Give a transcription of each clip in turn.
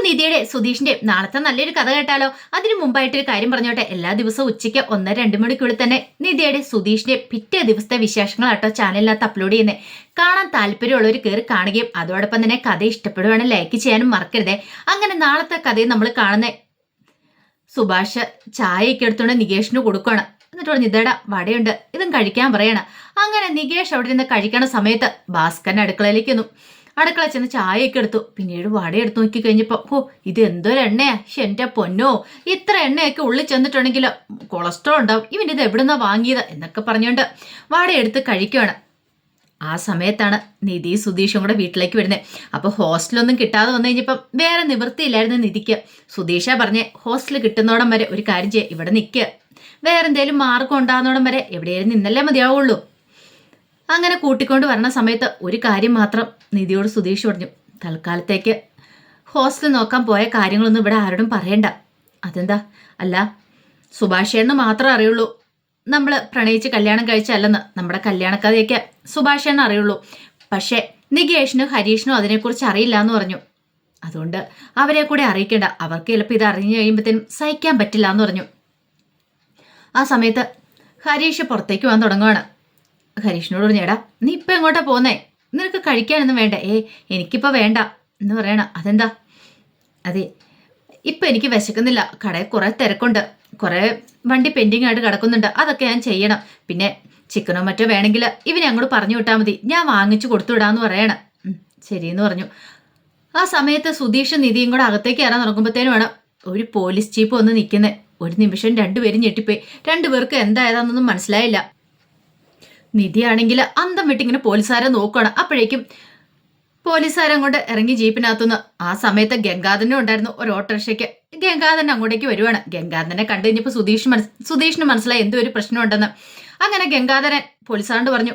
നിധിയുടെ സുധീഷിന്റെ നാളത്തെ നല്ലൊരു കഥ കേട്ടാലോ? അതിനു മുമ്പായിട്ടൊരു കാര്യം പറഞ്ഞോട്ടെ. എല്ലാ ദിവസവും ഉച്ചയ്ക്ക് 1-2 മണിക്കുള്ളിൽ തന്നെ നിധിയുടെ സുധീഷിന്റെ പിറ്റേ ദിവസത്തെ വിശേഷങ്ങളാട്ടോ ചാനലിനകത്ത് അപ്ലോഡ് ചെയ്യുന്നത്. കാണാൻ താല്പര്യമുള്ളവർ കയറി കാണുകയും അതോടൊപ്പം തന്നെ കഥ ഇഷ്ടപ്പെടുവാണെങ്കിൽ ലൈക്ക് ചെയ്യാനും മറക്കരുതേ. അങ്ങനെ നാളത്തെ കഥയും നമ്മൾ കാണുന്നേ സുഭാഷ് ചായയൊക്കെ എടുത്തുകൊണ്ട് നികേഷിന് കൊടുക്കുകയാണ്. എന്നിട്ട് പറഞ്ഞു, ഇതേടാ വടയുണ്ട്, ഇതും കഴിക്കാൻ പറയണം. അങ്ങനെ നികേഷ് അവിടെ നിന്ന് കഴിക്കണ സമയത്ത് ഭാസ്കരൻ അടുക്കളയിലേക്ക് വന്നു. അടുക്കള ചെന്ന് ചായയൊക്കെ എടുത്തു. പിന്നീട് വട എടുത്ത് നോക്കി കഴിഞ്ഞപ്പോ, ഓ ഇത് എന്തൊരു എണ്ണയാ, എന്റെ പൊന്നോ, ഇത്ര എണ്ണയൊക്കെ ഉള്ളിൽ ചെന്നിട്ടുണ്ടെങ്കിൽ കൊളസ്ട്രോൾ ഉണ്ടാവും, ഇവൻ ഇത് എവിടുന്നാ വാങ്ങിയത് എന്നൊക്കെ പറഞ്ഞുകൊണ്ട് വട എടുത്ത് കഴിക്കുകയാണ്. ആ സമയത്താണ് നിധി സുധീഷും കൂടെ വീട്ടിലേക്ക് വരുന്നത്. അപ്പൊ ഹോസ്റ്റലൊന്നും കിട്ടാതെ വന്നു കഴിഞ്ഞപ്പം വേറെ നിവൃത്തിയില്ലായിരുന്നു നിധിക്ക്. സുധീഷ പറഞ്ഞേ, ഹോസ്റ്റൽ കിട്ടുന്നോടം വരെ ഒരു കാര്യം ചെയ്യ, ഇവിടെ നിൽക്കുക, വേറെ എന്തേലും മാർഗം ഉണ്ടാകുന്നോടം വരെ എവിടെയായിരുന്നു നിന്നല്ലേ മതിയാവുള്ളൂ. അങ്ങനെ കൂട്ടിക്കൊണ്ട് വരണ സമയത്ത് ഒരു കാര്യം മാത്രം നിധിയോട് സുധീഷ് പറഞ്ഞു, തൽക്കാലത്തേക്ക് ഹോസ്റ്റൽ നോക്കാൻ പോയ കാര്യങ്ങളൊന്നും ഇവിടെ ആരോടും പറയണ്ട. അതെന്താ? അല്ല, സുഭാഷേന്ന് മാത്രമേ അറിയുള്ളൂ നമ്മൾ പ്രണയിച്ച് കല്യാണം കഴിച്ചല്ലെന്ന്. നമ്മുടെ കല്യാണക്കഥയൊക്കെ സുഭാഷേന്ന് അറിയുള്ളൂ. പക്ഷേ നികേഷിനും ഹരീഷിനും അതിനെക്കുറിച്ച് അറിയില്ല എന്ന് പറഞ്ഞു. അതുകൊണ്ട് അവരെ കൂടെ അറിയിക്കേണ്ട, അവർക്ക് ചിലപ്പോൾ ഇത് അറിഞ്ഞു കഴിയുമ്പോഴത്തേനും സഹിക്കാൻ പറ്റില്ല എന്ന് പറഞ്ഞു. ആ സമയത്ത് ഹരീഷ് പുറത്തേക്ക് പോകാൻ തുടങ്ങുവാണ്. ഹരീഷിനോട് പറഞ്ഞു, എടാ നീ ഇപ്പം എങ്ങോട്ടാ പോന്നേ, നിനക്ക് കഴിക്കാനൊന്നും വേണ്ട? എനിക്കിപ്പോൾ വേണ്ട എന്ന് പറയണം. അതെന്താ? അതെ, ഇപ്പം എനിക്ക് വിശക്കുന്നില്ല, കടയിൽ കുറേ തിരക്കുണ്ട്, കുറേ വണ്ടി പെൻഡിങ് ആയിട്ട് കിടക്കുന്നുണ്ട്, അതൊക്കെ ഞാൻ ചെയ്യണം. പിന്നെ ചിക്കനോ മറ്റോ വേണമെങ്കിൽ ഇവനെ അങ്ങോട്ട് പറഞ്ഞു വിട്ടാൽ മതി, ഞാൻ വാങ്ങിച്ചു കൊടുത്തു വിടാന്ന് പറയണം. ശരിയെന്ന് പറഞ്ഞു. ആ സമയത്ത് സുധീഷ് നിധിയും കൂടെ അകത്തേക്ക് കയറാൻ തുടങ്ങുമ്പോഴത്തേനുമാണ് ഒരു പോലീസ് ജീപ്പ് വന്ന് നിൽക്കുന്നത്. ഒരു നിമിഷം രണ്ടുപേരും ഞെട്ടിപ്പോയി. രണ്ടുപേർക്ക് എന്തായതാണെന്നൊന്നും മനസ്സിലായില്ല. നിധിയാണെങ്കിൽ അന്തം വിട്ടിങ്ങനെ പോലീസുകാരെ നോക്കുകയാണ്. അപ്പോഴേക്കും പോലീസുകാരെ അങ്ങോട്ട് ഇറങ്ങി ജീപ്പിനകത്തുനിന്ന്. ആ സമയത്ത് ഗംഗാധരനും ഉണ്ടായിരുന്നു ഒരു ഓട്ടോറിക്ഷയ്ക്ക്. ഗംഗാധരൻ അങ്ങോട്ടേക്ക് വരുവാണ്. ഗംഗാധരനെ കണ്ടു കഴിഞ്ഞപ്പോൾ സുധീഷിന് മനസ്സിലായി എന്തോ ഒരു പ്രശ്നമുണ്ടെന്ന്. അങ്ങനെ ഗംഗാധരൻ പോലീസുകാരോട് പറഞ്ഞു,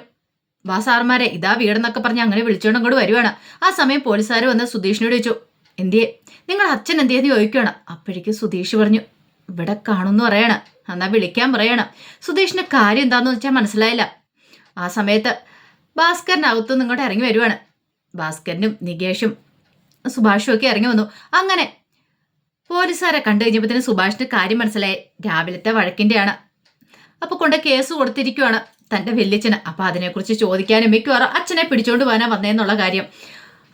വാ സാറുമാരെ, ഇതാ വീടെന്നൊക്കെ പറഞ്ഞ് അങ്ങനെ വിളിച്ചോണ്ട് അങ്ങോട്ട് വരുവാണ്. ആ സമയം പോലീസുകാർ വന്ന് സുധീഷിനോട് ചോദിച്ചു, എന്തിയെ നിങ്ങളുടെ അച്ഛൻ എന്തിയെന്ന് ചോദിക്കുകയാണ്. അപ്പോഴേക്കും സുധീഷ് പറഞ്ഞു, ഇവിടെ കാണുമെന്ന് പറയണം, എന്നാ വിളിക്കാൻ പറയണം. സുധീഷിന്റെ കാര്യം എന്താണെന്ന് വെച്ചാൽ മനസ്സിലായില്ല. ആ സമയത്ത് ഭാസ്കരനകത്തുനിന്ന് ഇങ്ങോട്ട് ഇറങ്ങി വരുവാണ്. ഭാസ്കരനും നികേഷും സുഭാഷും ഒക്കെ ഇറങ്ങി വന്നു. അങ്ങനെ പോലീസുകാരെ കണ്ടു കഴിഞ്ഞപ്പോഴത്തേനും സുഭാഷിന്റെ കാര്യം മനസ്സിലായി. രാവിലത്തെ വഴക്കിന്റെയാണ്. അപ്പൊ കൊണ്ട് കേസ് കൊടുത്തിരിക്കുവാണ് തന്റെ വല്യച്ഛന്. അപ്പൊ അതിനെക്കുറിച്ച് ചോദിക്കാനും മിക്കവാറും അച്ഛനെ പിടിച്ചോണ്ട് പോകാനാ വന്നേന്നുള്ള കാര്യം.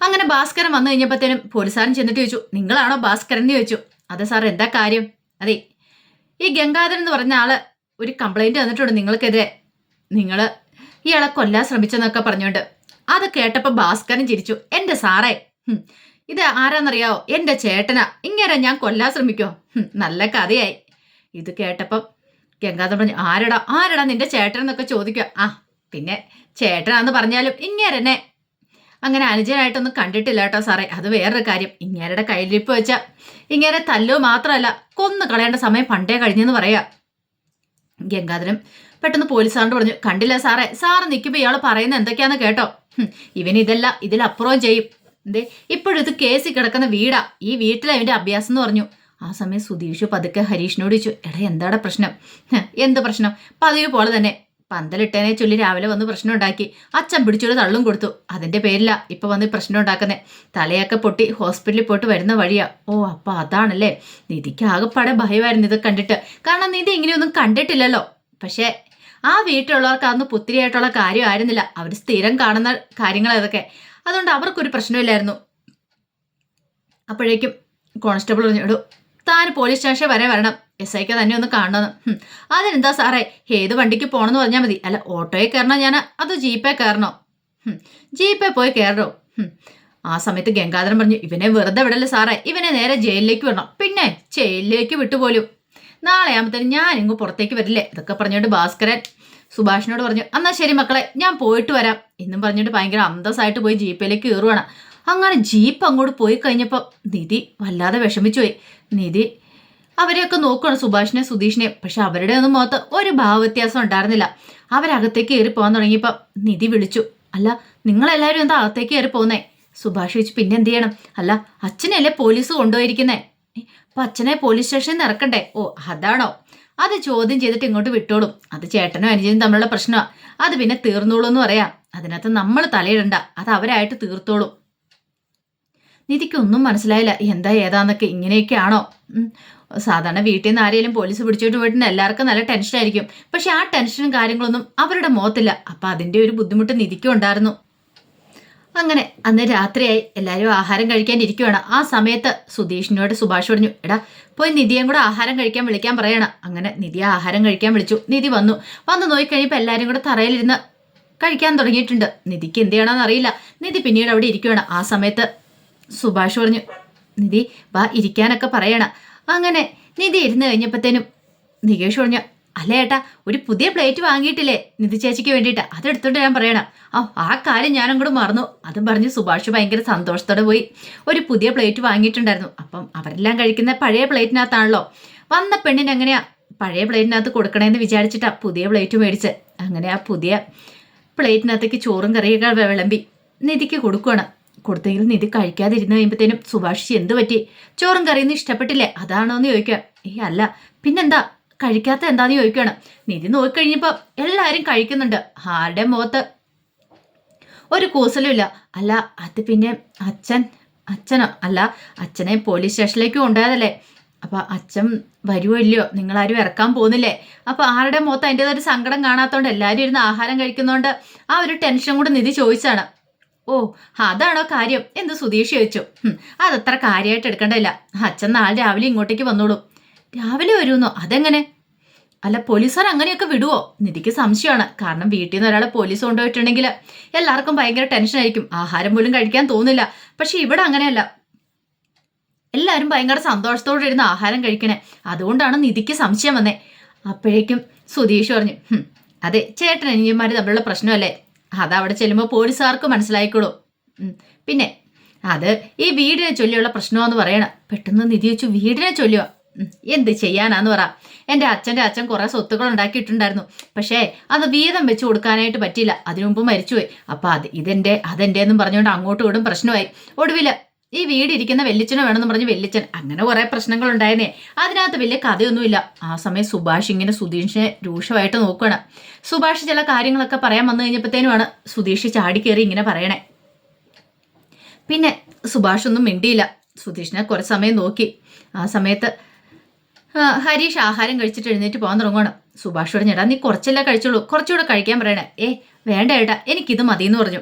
അങ്ങനെ ഭാസ്കരൻ വന്നു കഴിഞ്ഞപ്പോഴത്തേനും പോലീസുകാരൻ ചെന്നിട്ട് ചോദിച്ചു, നിങ്ങളാണോ ഭാസ്കരൻ എന്ന് ചോദിച്ചു. അതെ സാർ, എന്താ കാര്യം? അതെ, ഈ ഗംഗാധരൻ എന്ന് പറഞ്ഞ ആള് ഒരു കംപ്ലൈന്റ് തന്നിട്ടുണ്ട് നിങ്ങൾക്കെതിരെ, നിങ്ങള് ഇയാളെ കൊല്ലാൻ ശ്രമിച്ചെന്നൊക്കെ പറഞ്ഞോണ്ട്. അത് കേട്ടപ്പോ ഭാസ്കരൻ ചിരിച്ചു. എന്റെ സാറേ, ഇത് ആരാന്നറിയാവോ? എന്റെ ചേട്ടനാ. ഇങ്ങനെ ഞാൻ കൊല്ലാൻ ശ്രമിക്കോ? നല്ല കഥയായി. ഇത് കേട്ടപ്പം ഗംഗാധരൻ പറഞ്ഞു, ആരടാ നിന്റെ ചേട്ടൻ എന്നൊക്കെ ചോദിക്കുക. ആ പിന്നെ ചേട്ടനാന്ന് പറഞ്ഞാലും ഇങ്ങേരെന്നെ അങ്ങനെ അനുജനായിട്ടൊന്നും കണ്ടിട്ടില്ല കേട്ടോ സാറേ. അത് വേറൊരു കാര്യം, ഇങ്ങേരുടെ കയ്യിലിരിപ്പ് വെച്ച ഇങ്ങേരെ തല്ലോ മാത്രമല്ല കൊന്നു കളയേണ്ട സമയം പണ്ടേ കഴിഞ്ഞെന്ന് പറയാ. ഗംഗാധരൻ പെട്ടെന്ന് പോലീസുകാരോട് പറഞ്ഞു, കണ്ടില്ല സാറേ, സാറ് നിൽക്കുമ്പോൾ ഇയാൾ പറയുന്നത് എന്തൊക്കെയാന്ന് കേട്ടോ? ഇവൻ ഇതിലപ്പുറവും ചെയ്യും. എന്തേ ഇപ്പോഴിത് കേസിൽ കിടക്കുന്ന വീടാ, ഈ വീട്ടിലെ അവന്റെ അഭ്യാസം എന്ന് പറഞ്ഞു. ആ സമയം സുധീഷ് പതുക്കെ ഹരീഷിനോട് ചോദിച്ചു, എടാ എന്താടാ പ്രശ്നം? എന്ത് പ്രശ്നം? പതിവ് പോലെ തന്നെ പന്തലിട്ടേനെ ചൊല്ലി രാവിലെ വന്ന് പ്രശ്നം ഉണ്ടാക്കി, അച്ഛൻ പിടിച്ചൊരു തള്ളും കൊടുത്തു. അതിന്റെ പേരില്ല ഇപ്പൊ വന്ന് പ്രശ്നം ഉണ്ടാക്കുന്നേ. തലയൊക്കെ പൊട്ടി ഹോസ്പിറ്റലിൽ പോയിട്ട് വരുന്ന വഴിയാ. ഓ അപ്പൊ അതാണല്ലേ. നിധിക്ക് ആകെപ്പാടെ ഭയമായിരുന്നു ഇത് കണ്ടിട്ട്. കാരണം നിധി ഇങ്ങനെയൊന്നും കണ്ടിട്ടില്ലല്ലോ. പക്ഷെ ആ വീട്ടിലുള്ളവർക്ക് അതൊന്നും പുത്തിരിയായിട്ടുള്ള കാര്യമായിരുന്നില്ല. അവർ സ്ഥിരം കാണുന്ന കാര്യങ്ങൾ അതൊക്കെ. അതുകൊണ്ട് അവർക്കൊരു പ്രശ്നമില്ലായിരുന്നു. അപ്പോഴേക്കും കോൺസ്റ്റബിൾ പറഞ്ഞു, താൻ പോലീസ് സ്റ്റേഷൻ വരെ വരണം, എസ് ഐക്ക് തന്നെ ഒന്ന് കാണണമെന്ന്. അതിനെന്താ സാറേ, ഏത് വണ്ടിക്ക് പോകണമെന്ന് പറഞ്ഞാൽ മതി. അല്ല ഓട്ടോയിൽ കയറണോ ഞാൻ, അതോ ജീപ്പേ കയറണോ? ജീപ്പേ പോയി കയറോ? ആ സമയത്ത് ഗംഗാധരൻ പറഞ്ഞു, ഇവനെ വെറുതെ വിടല്ലേ സാറേ, ഇവനെ നേരെ ജയിലിലേക്ക് വിടണം. പിന്നെ ജയിലിലേക്ക് വിട്ടുപോലും, നാളെ ആകുമ്പോഴത്തേനും ഞാൻ ഇങ്ങ് പുറത്തേക്ക് വരില്ലേ. ഇതൊക്കെ പറഞ്ഞുകൊണ്ട് ഭാസ്കരൻ സുഭാഷിനോട് പറഞ്ഞു, എന്നാ ശരി മക്കളെ, ഞാൻ പോയിട്ട് വരാം എന്നും പറഞ്ഞിട്ട് ഭയങ്കര അന്തസ്സായിട്ട് പോയി ജീപ്പിലേക്ക് കയറുവാണ്. അങ്ങനെ ജീപ്പ് അങ്ങോട്ട് പോയി കഴിഞ്ഞപ്പോൾ നിധി വല്ലാതെ വിഷമിച്ചു പോയി. നിധി അവരെയൊക്കെ നോക്കുകയാണ്, സുഭാഷിനെ സുധീഷിനെ. പക്ഷെ അവരുടെ ഒന്നും മുഖത്ത് ഒരു ഭാവവ്യത്യാസം ഉണ്ടായിരുന്നില്ല. അവരകത്തേക്ക് കയറി പോകാൻ തുടങ്ങിയപ്പോൾ നിധി വിളിച്ചു, അല്ല നിങ്ങളെല്ലാവരും എന്താ അകത്തേക്ക് കയറി പോകുന്നേ? സുഭാഷ് ചോദിച്ചു, പിന്നെ എന്ത് ചെയ്യണം? അല്ല അച്ഛനല്ലേ പോലീസ് കൊണ്ടുപോയിരിക്കുന്നേ, അപ്പൊ അച്ഛനെ പോലീസ് സ്റ്റേഷനിൽ ഇറക്കണ്ടേ? ഓ അതാണോ? അത് ചോദ്യം ചെയ്തിട്ട് ഇങ്ങോട്ട് വിട്ടോളും. അത് ചേട്ടനും അനുജനും തമ്മിലുള്ള പ്രശ്നമാണ്. അത് പിന്നെ തീർന്നോളൂ എന്ന് പറയാം. അതിനകത്ത് നമ്മൾ തലയിടണ്ട, അത് അവരായിട്ട് തീർത്തോളും. നിധിക്കൊന്നും മനസ്സിലായില്ല. എന്താ ഏതാന്നൊക്കെ. ഇങ്ങനെയൊക്കെയാണോ? സാധാരണ വീട്ടിൽ നിന്ന് ആരെങ്കിലും പോലീസ് പിടിച്ചോട്ട് പോയിട്ട് എല്ലാവർക്കും നല്ല ടെൻഷനായിരിക്കും. പക്ഷെ ആ ടെൻഷനും കാര്യങ്ങളൊന്നും അവരുടെ മുഖത്തില്ല. അപ്പൊ അതിന്റെ ഒരു ബുദ്ധിമുട്ട് നിധിക്കും ഉണ്ടായിരുന്നു. അങ്ങനെ അന്ന് രാത്രിയായി. എല്ലാവരും ആഹാരം കഴിക്കാൻ ഇരിക്കുവാണ്. ആ സമയത്ത് സുധീഷിനോട് സുഭാഷ് പറഞ്ഞു, എടാ പോയി നിധിയും കൂടെ ആഹാരം കഴിക്കാൻ വിളിക്കാൻ പറയണം. അങ്ങനെ നിധിയെ ആഹാരം കഴിക്കാൻ വിളിച്ചു. നിധി വന്ന് നോക്കിക്കഴിഞ്ഞപ്പോൾ എല്ലാവരും കൂടെ തറയിലിരുന്ന് കഴിക്കാൻ തുടങ്ങിയിട്ടുണ്ട്. നിധിക്ക് എന്ത് ചെയ്യണമെന്ന് അറിയില്ല. നിധി പിന്നീട് അവിടെ ഇരിക്കുവാണ്. ആ സമയത്ത് സുഭാഷ് പറഞ്ഞു, നിധി വാ ഇരിക്കാനൊക്കെ പറയണം. അങ്ങനെ നിധി ഇരുന്ന് കഴിഞ്ഞപ്പോഴത്തേനും നികേഷ് പറഞ്ഞു, അല്ല ഏട്ടാ ഒരു പുതിയ പ്ലേറ്റ് വാങ്ങിയിട്ടില്ലേ നിധി ചേച്ചിക്ക് വേണ്ടിയിട്ട്, അതെടുത്തോണ്ട് ഞാൻ പറയണം. ആ കാര്യം ഞാനും കൂടെ മറന്നു. അതും പറഞ്ഞ് സുഭാഷ് ഭയങ്കര സന്തോഷത്തോടെ പോയി ഒരു പുതിയ പ്ലേറ്റ് വാങ്ങിയിട്ടുണ്ടായിരുന്നു. അപ്പം അവരെല്ലാം കഴിക്കുന്ന പഴയ പ്ലേറ്റിനകത്താണല്ലോ. വന്ന പെണ്ണിന് എങ്ങനെയാ പഴയ പ്ലേറ്റിനകത്ത് കൊടുക്കണേന്ന് വിചാരിച്ചിട്ടാ പുതിയ പ്ലേറ്റ് മേടിച്ച്. അങ്ങനെ ആ പുതിയ പ്ലേറ്റിനകത്തേക്ക് ചോറും കറിയൊക്കെ വിളമ്പി നിധിക്ക് കൊടുക്കുകയാണ്. കൊടുത്തെങ്കിലും നിധി കഴിക്കാതിരുന്ന് കഴിയുമ്പോഴത്തേനും സുഭാഷ് എന്ത് പറ്റി, ചോറും കറിയൊന്നും ഇഷ്ടപ്പെട്ടില്ലേ അതാണോ എന്ന് ചോദിക്കുക. അല്ല പിന്നെന്താ കഴിക്കാത്ത എന്താന്ന് ചോദിക്കുകയാണ്. നിധി നോക്കിക്കഴിഞ്ഞപ്പോ എല്ലാരും കഴിക്കുന്നുണ്ട്. ആരുടെ മുഖത്ത് ഒരു കൂസലും ഇല്ല. അല്ല അത് പിന്നെ അച്ഛനോ? അല്ല അച്ഛനെ പോലീസ് സ്റ്റേഷനിലേക്ക് കൊണ്ടുപോയതല്ലേ, അപ്പൊ അച്ഛൻ വരുമോ ഇല്ലയോ, നിങ്ങളാരും ഇറക്കാൻ പോകുന്നില്ലേ? അപ്പൊ ആരുടെ മുഖത്ത് അതിൻ്റെതൊരു സങ്കടം കാണാത്തോണ്ട് എല്ലാവരും ഇരുന്ന് ആഹാരം കഴിക്കുന്നോണ്ട് ആ ഒരു ടെൻഷൻ കൂടെ നിധി ചോദിച്ചാണ്. ഓ അതാണോ കാര്യം എന്ന് സുധീഷ് ചോദിച്ചു. അതത്ര കാര്യമായിട്ട് എടുക്കണ്ടല്ല. അച്ഛൻ നാളെ രാവിലെ ഇങ്ങോട്ടേക്ക് വന്നോളൂ. രാവിലെ വരുമെന്നോ? അതെങ്ങനെ? അല്ല പോലീസുകാർ അങ്ങനെയൊക്കെ വിടുവോ? നിധിക്ക് സംശയമാണ്. കാരണം വീട്ടിൽ നിന്ന് ഒരാളെ പോലീസ് കൊണ്ടുപോയിട്ടുണ്ടെങ്കിൽ എല്ലാവർക്കും ഭയങ്കര ടെൻഷനായിരിക്കും. ആഹാരം പോലും കഴിക്കാൻ തോന്നില്ല. പക്ഷെ ഇവിടെ അങ്ങനെയല്ല. എല്ലാവരും ഭയങ്കര സന്തോഷത്തോടെ ഇരുന്ന് ആഹാരം കഴിക്കണേ. അതുകൊണ്ടാണ് നിധിക്ക് സംശയം വന്നേ. അപ്പോഴേക്കും സുധീഷ് പറഞ്ഞു, അതെ ചേട്ടൻ അനിയന്മാര് തമ്മിലുള്ള പ്രശ്നമല്ലേ, അതവിടെ ചെല്ലുമ്പോൾ പോലീസുകാർക്ക് മനസ്സിലായിക്കോളൂ. പിന്നെ അത് ഈ വീടിനെ ചൊല്ലിയുള്ള പ്രശ്നമെന്ന് പറയണം. പെട്ടെന്ന് നിധി വെച്ചു, വീടിനെ ചൊല്ലുക എന്ത് ചെയ്യാനാന്ന് പറ. എൻ്റെ അച്ഛൻ കുറെ സ്വത്തുക്കൾ ഉണ്ടാക്കിയിട്ടുണ്ടായിരുന്നു. പക്ഷേ അത് വീതം വെച്ച് കൊടുക്കാനായിട്ട് പറ്റിയില്ല. അതിനു മുമ്പ് മരിച്ചുപോയി. അപ്പൊ അതെന്റെ എന്നും പറഞ്ഞുകൊണ്ട് അങ്ങോട്ടും ഇങ്ങോട്ടും പ്രശ്നമായി. ഒടുവില് ഈ വീടിരിക്കുന്ന വെല്ലിച്ചനെ വേണമെന്ന് പറഞ്ഞ് വെല്ലിച്ചൻ, അങ്ങനെ കുറെ പ്രശ്നങ്ങൾ ഉണ്ടായിരുന്നേ. അതിനകത്ത് വലിയ കഥയൊന്നുമില്ല. ആ സമയം സുഭാഷ് ഇങ്ങനെ സുധീഷിനെ രൂക്ഷമായിട്ട് നോക്കുകയാണ്. സുഭാഷ് ചില കാര്യങ്ങളൊക്കെ പറയാൻ വന്നു കഴിഞ്ഞപ്പോഴത്തേനുമാണ് സുധീഷ് ചാടിക്കേറി ഇങ്ങനെ പറയണേ. പിന്നെ സുഭാഷ് ഒന്നും മിണ്ടിയില്ല. സുധീഷിനെ കുറെ സമയം നോക്കി. ആ സമയത്ത് ഹരീഷ് ആഹാരം കഴിച്ചിട്ട് എഴുന്നേറ്റ് പോകാൻ തുടങ്ങണം. സുഭാഷ് പറഞ്ഞേട്ടാ നീ കുറച്ചല്ലേ കഴിച്ചോളൂ, കുറച്ചുകൂടെ കഴിക്കാൻ പറയണേ. വേണ്ട ഏട്ടാ എനിക്കിത് മതിയെന്ന് പറഞ്ഞു.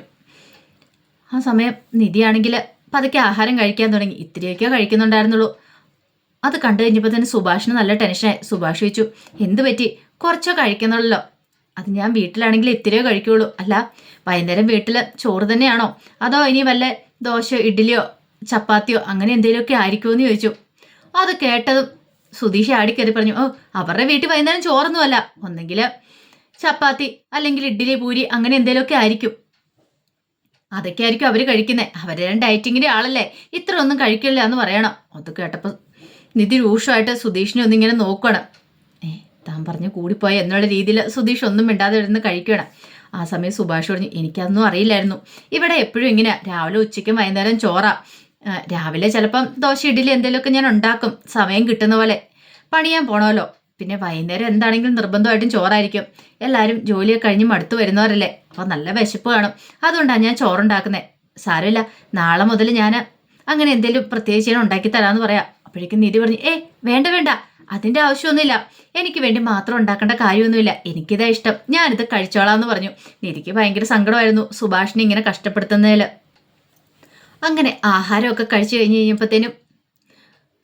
ആ സമയം നിധിയാണെങ്കിൽ പതുക്കെ ആഹാരം കഴിക്കാൻ തുടങ്ങി. ഇത്തിരിയൊക്കെ കഴിക്കുന്നുണ്ടായിരുന്നുള്ളൂ. അത് കണ്ടു കഴിഞ്ഞപ്പോൾ തന്നെ സുഭാഷിന് നല്ല ടെൻഷനായി. സുഭാഷ് ചോദിച്ചു, എന്ത് പറ്റി? കുറച്ചോ കഴിക്കുന്നുള്ളല്ലോ. അത് ഞാൻ വീട്ടിലാണെങ്കിൽ ഇത്തിരിയോ കഴിക്കുള്ളൂ. അല്ല വൈകുന്നേരം വീട്ടിൽ ചോറ് തന്നെയാണോ, അതോ ഇനി വല്ല ദോശയോ ഇഡ്ഡലിയോ ചപ്പാത്തിയോ അങ്ങനെ എന്തെങ്കിലുമൊക്കെ ആയിരിക്കുമോ എന്ന് ചോദിച്ചു. അത് കേട്ടതും സുധീഷ് ആടിക്കയറി പറഞ്ഞു, അവരുടെ വീട്ടിൽ വൈകുന്നേരം ചോറൊന്നുമല്ല, ഒന്നെങ്കിൽ ചപ്പാത്തി അല്ലെങ്കിൽ ഇഡ്ഡലി പൂരി അങ്ങനെ എന്തെങ്കിലുമൊക്കെ ആയിരിക്കും. അതൊക്കെ ആയിരിക്കും അവര് കഴിക്കുന്നത്. അവരെ ഡയറ്റിങ്ങിന്റെ ആളല്ലേ, ഇത്ര ഒന്നും കഴിക്കില്ല എന്ന് പറയണം. അത് കേട്ടപ്പോൾ നിധി രൂക്ഷമായിട്ട് സുധീഷിനെ ഒന്നിങ്ങനെ നോക്കണം. താൻ പറഞ്ഞു കൂടിപ്പോയ എന്നുള്ള രീതിയിൽ സുധീഷ് ഒന്നും മിണ്ടാതെ ഇരുന്ന് കഴിക്കണം. ആ സമയം സുഭാഷ് പറഞ്ഞു, എനിക്കതൊന്നും അറിയില്ലായിരുന്നു. ഇവിടെ എപ്പോഴും ഇങ്ങനെ രാവിലെ ഉച്ചയ്ക്കും വൈകുന്നേരം ചോറാ. രാവിലെ ചിലപ്പം ദോശ ഇഡ്ഡലി എന്തെങ്കിലുമൊക്കെ ഞാൻ ഉണ്ടാക്കും, സമയം കിട്ടുന്ന പോലെ. പണിയാൻ പോണമല്ലോ. പിന്നെ വൈകുന്നേരം എന്താണെങ്കിലും നിർബന്ധമായിട്ടും ചോറായിരിക്കും. എല്ലാവരും ജോലിയൊക്കെ കഴിഞ്ഞ് മടുത്തു വരുന്നവരല്ലേ, അപ്പോൾ നല്ല വിശപ്പ് കാണും. അതുകൊണ്ടാണ് ഞാൻ ചോറുണ്ടാക്കുന്നത്. സാരമില്ല, നാളെ മുതൽ ഞാൻ അങ്ങനെ എന്തെങ്കിലും പ്രത്യേകിച്ച് ഞാൻ ഉണ്ടാക്കി തരാമെന്ന് പറയാം. അപ്പോഴേക്കും നിധി പറഞ്ഞു, വേണ്ട അതിൻ്റെ ആവശ്യമൊന്നുമില്ല. എനിക്ക് വേണ്ടി മാത്രം ഉണ്ടാക്കേണ്ട കാര്യമൊന്നുമില്ല. എനിക്കിതാ ഇഷ്ടം, ഞാനിത് കഴിച്ചോളാന്ന് പറഞ്ഞു. നിധിക്ക് ഭയങ്കര സങ്കടമായിരുന്നു സുഭാഷിനെ ഇങ്ങനെ കഷ്ടപ്പെടുത്തുന്നതിൽ. അങ്ങനെ ആഹാരമൊക്കെ കഴിച്ചു കഴിഞ്ഞപ്പോഴത്തേനും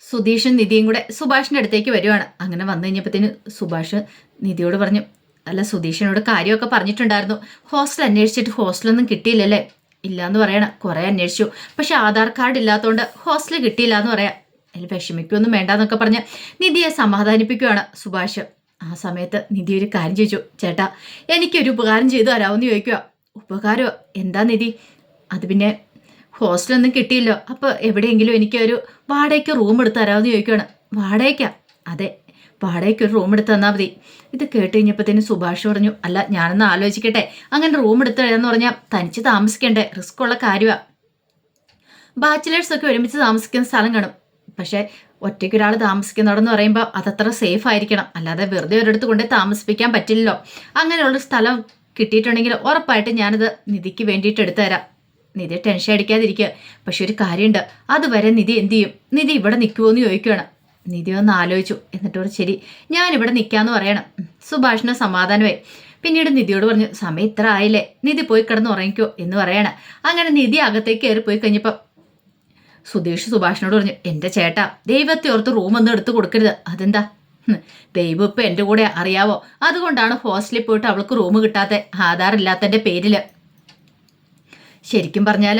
സുധീഷും നിധിയും കൂടെ സുഭാഷിൻ്റെ അടുത്തേക്ക് വരുവാണ്. അങ്ങനെ വന്നു കഴിഞ്ഞപ്പോഴത്തേനും സുഭാഷ് നിധിയോട് പറഞ്ഞു, അല്ല സുധീഷിനോട് കാര്യമൊക്കെ പറഞ്ഞിട്ടുണ്ടായിരുന്നു. ഹോസ്റ്റൽ അന്വേഷിച്ചിട്ട് ഹോസ്റ്റലൊന്നും കിട്ടിയില്ലല്ലേ? ഇല്ലയെന്ന് പറയണം. കുറേ അന്വേഷിച്ചു, പക്ഷെ ആധാർ കാർഡ് ഇല്ലാത്തതുകൊണ്ട് ഹോസ്റ്റൽ കിട്ടിയില്ല എന്ന് പറയാം. അതിൽ വിഷമിക്കൊന്നും വേണ്ടെന്നൊക്കെ പറഞ്ഞ് നിധിയെ സമാധാനിപ്പിക്കുകയാണ് സുഭാഷ്. ആ സമയത്ത് നിധി ഒരു കാര്യം ചോദിച്ചു, ചേട്ടാ എനിക്കൊരു ഉപകാരം ചെയ്തു തരാമെന്ന് ചോദിക്കുക. ഉപകാരമോ? എന്താ നിധി? അത് പിന്നെ ഹോസ്റ്റലൊന്നും കിട്ടിയില്ലോ, അപ്പോൾ എവിടെയെങ്കിലും എനിക്കൊരു വാടകയ്ക്ക് റൂം എടുത്ത് തരാമെന്ന് ചോദിക്കുകയാണ്. വാടകയ്ക്കാ? അതെ, വാടകയ്ക്ക് ഒരു റൂം എടുത്ത് തന്നാൽ മതി. ഇത് കേട്ട് കഴിഞ്ഞപ്പോഴത്തേനും സുഭാഷ് പറഞ്ഞു, അല്ല ഞാനൊന്ന് ആലോചിക്കട്ടെ. അങ്ങനെ റൂം എടുത്ത് തരാമെന്ന് പറഞ്ഞാൽ തനിച്ച് താമസിക്കണ്ടേ, റിസ്ക് ഉള്ള കാര്യമാണ്. ബാച്ചിലേഴ്സൊക്കെ ഒരുമിച്ച് താമസിക്കുന്ന സ്ഥലം കാണും. പക്ഷേ ഒറ്റയ്ക്കൊരാൾ താമസിക്കുന്നിടന്ന് പറയുമ്പോൾ അതത്ര സേഫ് ആയിരിക്കണം. അല്ലാതെ വെറുതെ ഒരിടത്ത് കൊണ്ട് താമസിപ്പിക്കാൻ പറ്റില്ലല്ലോ. അങ്ങനെയുള്ള സ്ഥലം കിട്ടിയിട്ടുണ്ടെങ്കിൽ ഉറപ്പായിട്ട് ഞാനത് നിധിക്ക് വേണ്ടിയിട്ട് എടുത്തു തരാം. നിധി ടെൻഷൻ അടിക്കാതിരിക്കുക. പക്ഷെ ഒരു കാര്യമുണ്ട്, അതുവരെ നിധി എന്ത് ചെയ്യും? നിധി ഇവിടെ നിൽക്കുമോ എന്ന് ചോദിക്കുകയാണ്. നിധി ഒന്ന് ആലോചിച്ചു. എന്നിട്ടൊരു ശരി, ഞാനിവിടെ നിൽക്കാമെന്ന് പറയണം. സുഭാഷിന് സമാധാനമായി. പിന്നീട് നിധിയോട് പറഞ്ഞു, സമയം ഇത്ര ആയില്ലേ, നിധി പോയി കിടന്ന് ഉറങ്ങിക്കോ എന്ന് പറയണം. അങ്ങനെ നിധി അകത്തേക്ക് കയറി പോയി കഴിഞ്ഞപ്പോൾ സുധീഷ് സുഭാഷിനോട് പറഞ്ഞു, എൻ്റെ ചേട്ടാ, ദൈവത്തെ ഓർത്ത് റൂമൊന്നും എടുത്ത് കൊടുക്കരുത്. അതെന്താ? ദൈവം ഇപ്പം എൻ്റെ കൂടെ അറിയാവോ, അതുകൊണ്ടാണ് ഹോസ്റ്റലിൽ പോയിട്ട് അവൾക്ക് റൂം കിട്ടാത്ത, ആധാറില്ലാത്തതിൻ്റെ പേരിൽ. ശരിക്കും പറഞ്ഞാൽ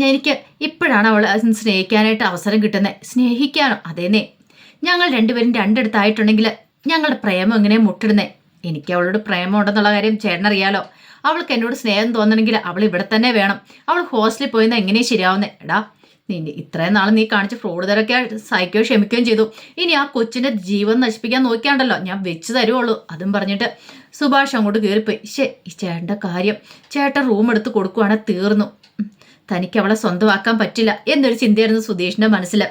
എനിക്ക് ഇപ്പോഴാണ് അവൾ സ്നേഹിക്കാനായിട്ട് അവസരം കിട്ടുന്നത്. സ്നേഹിക്കാനോ? അതേന്നേ, ഞങ്ങൾ രണ്ടുപേരും രണ്ടിടത്തായിട്ടുണ്ടെങ്കിൽ ഞങ്ങളുടെ പ്രേമം എങ്ങനെ മുട്ടിടുന്നേ? എനിക്ക് അവളോട് പ്രേമം ഉണ്ടെന്നുള്ള കാര്യം ചേട്ടനറിയാലോ. അവൾക്ക് എന്നോട് സ്നേഹം തോന്നണമെങ്കിൽ അവൾ ഇവിടെ തന്നെ വേണം. അവൾ ഹോസ്റ്റലിൽ പോയെന്ന് എങ്ങനെയാണ് ശരിയാവുന്നേ? എടാ, നിന്റെ ഇത്രയും നാൾ നീ കാണിച്ച ഫ്രോഡ് തിരക്കെ സഹിക്കുകയോ ക്ഷമിക്കുകയും ചെയ്തു. ഇനി ആ കൊച്ചിന്റെ ജീവൻ നശിപ്പിക്കാൻ നോക്കിയാണ്ടല്ലോ ഞാൻ വെച്ച് തരുവുള്ളൂ. അതും പറഞ്ഞിട്ട് സുഭാഷ് അങ്ങോട്ട് കയറിപ്പോയി. ഈ ചേട്ടൻ്റെ കാര്യം, ചേട്ടൻ റൂം എടുത്ത് കൊടുക്കുവാണെങ്കിൽ തീർന്നു. തനിക്ക് അവളെ സ്വന്തമാക്കാൻ പറ്റില്ല എന്നൊരു ചിന്തയായിരുന്നു സുധീഷിന്റെ മനസ്സിൽ.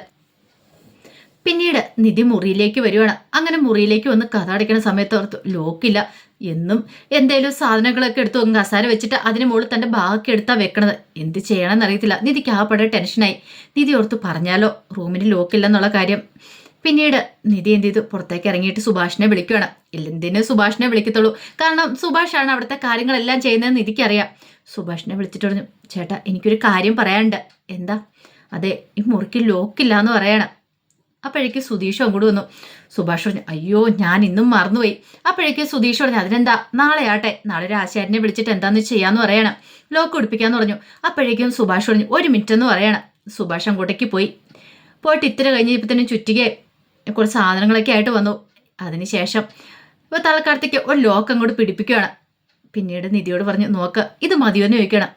പിന്നീട് നിധി മുറിയിലേക്ക് വരുവാണ്. അങ്ങനെ മുറിയിലേക്ക് വന്ന് കഥ അടയ്ക്കുന്ന സമയത്ത് ഓർത്തു, ലോക്കില്ല. എന്നും എന്തേലും സാധനങ്ങളൊക്കെ എടുത്തു കസാര വെച്ചിട്ട് അതിന് മുകളിൽ തൻ്റെ ബാഗൊക്കെ എടുത്താൽ വെക്കണത്. എന്ത് ചെയ്യണമെന്ന് അറിയത്തില്ല. നിധിക്ക് ആപ്പടെ ടെൻഷനായി. നിധി ഓർത്ത് പറഞ്ഞാലോ റൂമിന് ലോക്കില്ലെന്നുള്ള കാര്യം. പിന്നീട് നിധി എന്ത് ചെയ്തു, പുറത്തേക്ക് ഇറങ്ങിയിട്ട് സുഭാഷിനെ വിളിക്കുകയാണ്. എന്തിനു സുഭാഷിനെ വിളിക്കത്തുള്ളൂ, കാരണം സുഭാഷാണ് അവിടുത്തെ കാര്യങ്ങളെല്ലാം ചെയ്യുന്നതെന്ന് നിധിക്കറിയാം. സുഭാഷിനെ വിളിച്ചിട്ട് പറഞ്ഞു, ചേട്ടാ, എനിക്കൊരു കാര്യം പറയാനുണ്ട്. എന്താ? അതെ, ഈ മുറിക്ക് ലോക്കില്ല എന്ന് പറയണം. അപ്പോഴേക്ക് സുധീഷ് അങ്ങോട്ട് വന്നു. സുഭാഷ് പറഞ്ഞു, അയ്യോ, ഞാൻ ഇന്നും മറന്നുപോയി. അപ്പോഴേക്ക് സുധീഷ് പറഞ്ഞു, അതിനെന്താ, നാളെ ആട്ടെ, നാളെ ഒരു ആശാരിനെ വിളിച്ചിട്ട് എന്താന്ന് ചെയ്യാന്ന് പറയണം, ലോക്ക് പിടിപ്പിക്കാന്ന് പറഞ്ഞു. അപ്പോഴേക്കും സുഭാഷ് പറഞ്ഞു, 1 മിനിറ്റ് എന്ന് പറയണം. സുഭാഷ് അങ്ങോട്ടേക്ക് പോയിട്ട് ഇത്ര കഴിഞ്ഞപ്പോഴത്തേനും ചുറ്റികെ കുറച്ച് സാധനങ്ങളൊക്കെ ആയിട്ട് വന്നു. അതിനുശേഷം ഇപ്പോൾ തലക്കാലത്തേക്ക് ഒരു ലോക്ക് അങ്ങോട്ട് പിടിപ്പിക്കുകയാണ്. പിന്നീട് നിധിയോട് പറഞ്ഞു, നോക്ക്, ഇത് മതിയോന്ന് ചോദിക്കണം.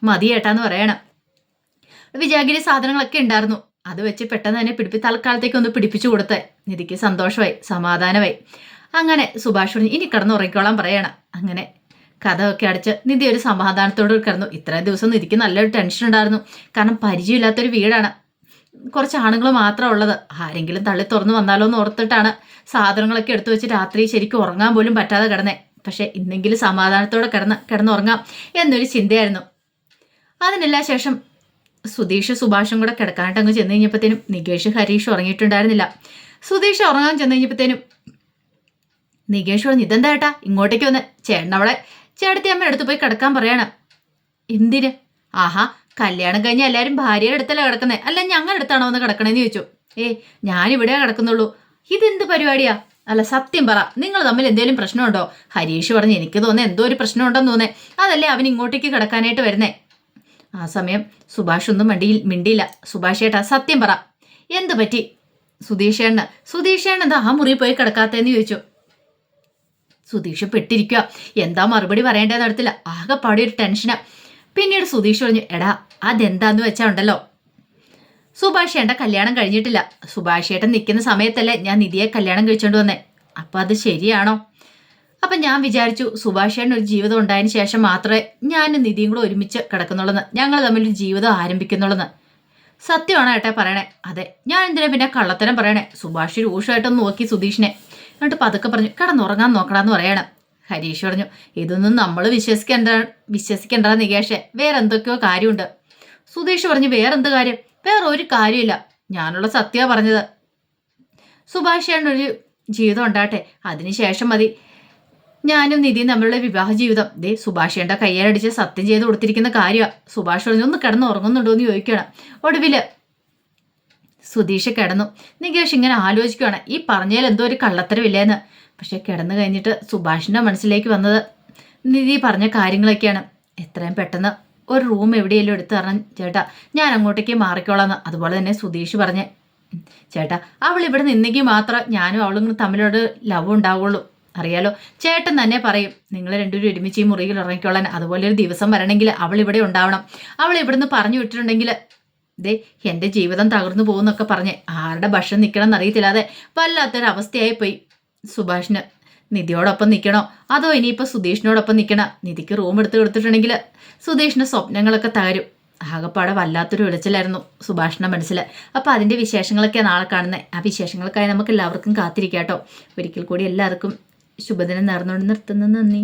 മതി ഏട്ടാന്ന് പറയണം. വിജാഗിരി സാധനങ്ങളൊക്കെ ഉണ്ടായിരുന്നു, അത് വെച്ച് പെട്ടെന്ന് തന്നെ തൽക്കാലത്തേക്ക് ഒന്ന് പിടിപ്പിച്ചു കൊടുത്തേ. നിധിക്ക് സന്തോഷമായി, സമാധാനമായി. അങ്ങനെ സുഭാഷ് പറഞ്ഞു, ഇനി കിടന്ന് ഉറങ്ങിക്കോളാൻ പറയണം. അങ്ങനെ കഥ ഒക്കെ അടച്ച് നിധി ഒരു സമാധാനത്തോട് കിടന്നു. ഇത്രയും ദിവസം നിധിക്ക് നല്ലൊരു ടെൻഷൻ ഉണ്ടായിരുന്നു. കാരണം പരിചയമില്ലാത്തൊരു വീടാണ്, കുറച്ച് ആണുങ്ങൾ മാത്രം ഉള്ളത്. ആരെങ്കിലും തള്ളി തുറന്നു വന്നാലോ എന്ന് ഓർത്തിട്ടാണ് സാധനങ്ങളൊക്കെ എടുത്തു വെച്ച് രാത്രി ശരിക്കും ഉറങ്ങാൻ പോലും പറ്റാതെ കിടന്നേ. പക്ഷെ ഇന്നെങ്കിലും സമാധാനത്തോടെ കിടന്നുറങ്ങാം എന്നൊരു ചിന്തയായിരുന്നു. അതിനെല്ലാം ശേഷം സുധീഷ് സുഭാഷും കൂടെ കിടക്കാനായിട്ട് അങ്ങ് ചെന്ന് കഴിഞ്ഞപ്പോഴത്തേനും നികേഷ് ഹരീഷ് ഉറങ്ങിയിട്ടുണ്ടായിരുന്നില്ല. സുധീഷ് ഉറങ്ങാൻ ചെന്ന് കഴിഞ്ഞപ്പോഴത്തേനും നികേഷ് പറഞ്ഞു, ഇതെന്താ ഏട്ടാ ഇങ്ങോട്ടേക്ക് വന്ന്? ചേട്ടനവളെ ചേട്ടത്തി അമ്മ അടുത്ത് പോയി കിടക്കാൻ പറയണം. എന്തിന്? ആഹാ, കല്യാണം കഴിഞ്ഞാൽ എല്ലാവരും ഭാര്യയുടെ അടുത്തല്ലേ കിടക്കുന്നത്, അല്ല ഞങ്ങളുടെ അടുത്താണോ വന്ന് കിടക്കണേന്ന് ചോദിച്ചു. ഞാനിവിടെയാ കിടക്കുന്നുള്ളൂ. ഇതെന്ത് പരിപാടിയാ? അല്ല സത്യം പറ, നിങ്ങൾ തമ്മിൽ എന്തെങ്കിലും പ്രശ്നമുണ്ടോ? ഹരീഷ് പറഞ്ഞു, എനിക്ക് തോന്നുന്നത് എന്തോ ഒരു പ്രശ്നമുണ്ടെന്ന് തോന്നേ, അതല്ലേ അവൻ ഇങ്ങോട്ടേക്ക് കിടക്കാനായിട്ട് വരുന്നേ. ആ സമയം സുഭാഷ് ഒന്നും മിണ്ടിയില്ല. സുഭാഷ് ഏട്ടാ സത്യം പറ, എന്ത് പറ്റി? സുധീഷേണ്ണ എന്താ ആ മുറി പോയി കിടക്കാത്തേന്ന് ചോദിച്ചു. സുധീഷ് പെട്ടിരിക്കുക, എന്താ മറുപടി പറയേണ്ടതെന്ന് നടത്തില്ല. ആകെപ്പാടി ഒരു ടെൻഷനാ. പിന്നീട് സുധീഷ് പറഞ്ഞു, എടാ അതെന്താന്ന് വെച്ചാ ഉണ്ടല്ലോ, സുഭാഷ് ഏട്ടൻ കല്യാണം കഴിഞ്ഞിട്ടില്ല. സുഭാഷ് ഏട്ടൻ നിൽക്കുന്ന സമയത്തല്ലേ ഞാൻ നിധിയെ കല്യാണം കഴിച്ചോണ്ട് വന്നേ. അപ്പം അത് ശരിയാണോ? അപ്പം ഞാൻ വിചാരിച്ചു സുഭാഷ് ഏട്ടൻ ഒരു ജീവിതം ഉണ്ടായതിനു ശേഷം മാത്രമേ ഞാനും നിധിയും കൂടെ ഒരുമിച്ച് കിടക്കുന്നുള്ളെന്ന്, ഞങ്ങൾ തമ്മിലൊരു ജീവിതം ആരംഭിക്കുന്നുള്ളെന്ന്. സത്യമാണോ ഏട്ടാ പറയണേ? അതെ. ഞാൻ എന്തിനാ പിന്നെ കള്ളത്തരം പറയണേ? സുഭാഷ് രൂക്ഷമായിട്ടൊന്ന് നോക്കി സുധീഷിനെ, എന്നിട്ട് പതുക്കെ പറഞ്ഞു, കിടന്നുറങ്ങാൻ നോക്കണമെന്ന് പറയണം. ഹരീഷ് പറഞ്ഞു, ഇതൊന്നും നമ്മൾ വിശ്വസിക്കേണ്ട നികേഷേ, വേറെ എന്തൊക്കെയോ കാര്യമുണ്ട്. സുധീഷ് പറഞ്ഞു, വേറെന്ത് കാര്യം? വേറെ ഒരു കാര്യമില്ല, ഞാനുള്ള സത്യമാണ് പറഞ്ഞത്. സുഭാഷ് ഏട്ടനൊരു ജീവിതം ഉണ്ടാട്ടെ, അതിനുശേഷം മതി ഞാനും നിധിയും തമ്മിലുള്ള വിവാഹ ജീവിതം. സുഭാഷ് ഏട്ടൻ്റെ കയ്യാലടിച്ച് സത്യം ചെയ്ത് കൊടുത്തിരിക്കുന്ന കാര്യമാണ്. സുഭാഷ് പറഞ്ഞു, ഒന്ന് കിടന്ന് ഉറങ്ങുന്നുണ്ടോ എന്ന് ചോദിക്കണം. ഒടുവിൽ സുധീഷ് കിടന്നു. നികേഷ് ഇങ്ങനെ ആലോചിക്കുകയാണ്, ഈ പറഞ്ഞാൽ എന്തോ ഒരു കള്ളത്തരമില്ലേന്ന്. പക്ഷെ കിടന്നു കഴിഞ്ഞിട്ട് സുഭാഷിൻ്റെ മനസ്സിലേക്ക് വന്നത് നിധി പറഞ്ഞ കാര്യങ്ങളൊക്കെയാണ്. എത്രയും പെട്ടെന്ന് ഒരു റൂം എവിടെയെങ്കിലും എടുത്തു തരണം ചേട്ടാ, ഞാൻ അങ്ങോട്ടേക്ക് മാറിക്കോളാന്ന്. അതുപോലെ തന്നെ സുധീഷ് പറഞ്ഞേ, ചേട്ടാ അവൾ ഇവിടെ നിന്നെങ്കിൽ മാത്രം ഞാനും അവളും തമ്മിലൊരു ലവ് ഉണ്ടാവുള്ളൂ. അറിയാലോ, ചേട്ടൻ തന്നെ പറയും നിങ്ങൾ രണ്ടുപേരും ഒരുമിച്ച് ഈ മുറിയിൽ ഇറങ്ങിക്കോളാൻ. അതുപോലെ ഒരു ദിവസം വരണമെങ്കിൽ അവൾ ഇവിടെ ഉണ്ടാവണം. അവൾ ഇവിടുന്ന് പറഞ്ഞു വിട്ടിട്ടുണ്ടെങ്കിൽ എൻ്റെ ജീവിതം തകർന്നു പോകുന്നൊക്കെ പറഞ്ഞ് ആരുടെ ഭക്ഷണം നിൽക്കണം എന്നറിയത്തില്ലാതെ വല്ലാത്തൊരവസ്ഥയായി പോയി സുഭാഷിന്. നിധിയോടൊപ്പം നിൽക്കണോ അതോ ഇനിയിപ്പോൾ സുധീഷിനോടൊപ്പം നിൽക്കണോ? നിധിക്ക് റൂം എടുത്ത് കൊടുത്തിട്ടുണ്ടെങ്കിൽ സുധീഷിൻ്റെ സ്വപ്നങ്ങളൊക്കെ തകരും. ആകെപ്പാടെ വല്ലാത്തൊരു വിളിച്ചിലായിരുന്നു സുഭാഷിൻ്റെ മനസ്സിൽ. അപ്പോൾ അതിൻ്റെ വിശേഷങ്ങളൊക്കെ നാളെ കാണുന്നത്. ആ വിശേഷങ്ങൾക്കായി നമുക്ക് എല്ലാവർക്കും കാത്തിരിക്കാം കേട്ടോ. ഒരിക്കൽ കൂടി എല്ലാവർക്കും ശുഭദിനം നേർന്നുകൊണ്ട് നിർത്തുന്നു. നന്ദി.